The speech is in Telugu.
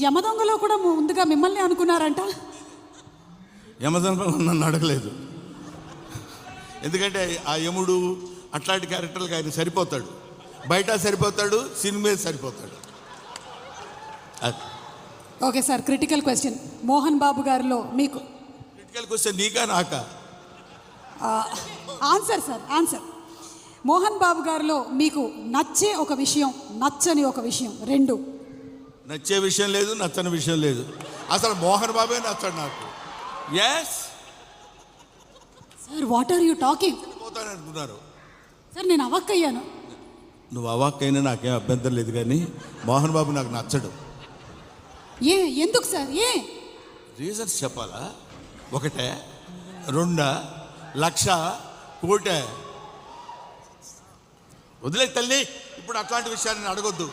యమదొంగలో కూడా ముందుగా మిమ్మల్ని అనుకున్నారంట. యమదొంగలో నన్ను అడగలేదు, ఎందుకంటే ఆ యముడు అట్లాంటి క్యారెక్టర్లకు ఆయన సరిపోతాడు, బయట సరిపోతాడు, సినిమా సరిపోతాడు. Okay sir, critical question. Mohan Babu గారిలో మీకు క్రిటికల్ క్వశ్చన్ నీకా నాకా? Answer sir, answer. Mohan Babu గారిలో మీకు నచ్చే ఒక విషయం, నచ్చని ఒక విషయం, రెండు. నచ్చే విషయం లేదు, నచ్చని విషయం లేదు. అసలు మోహన్ బాబే నచ్చడు నాకు. Yes sir, what are you talking? పోతాను అనుకున్నారు సార్, నేను అవాక్కయ్యాను. నువ్వు అవాక్కైనా నాకేం అభ్యంతరం లేదు, కానీ మోహన్ బాబు నాకు నచ్చడు. ఎందుకు సార్? రీజన్స్ చెప్పాలా? ఒకటే, రెండా, లక్ష, కోటే? వదిలే తల్లి, ఇప్పుడు అట్లాంటి విషయాన్ని అడగొద్దు.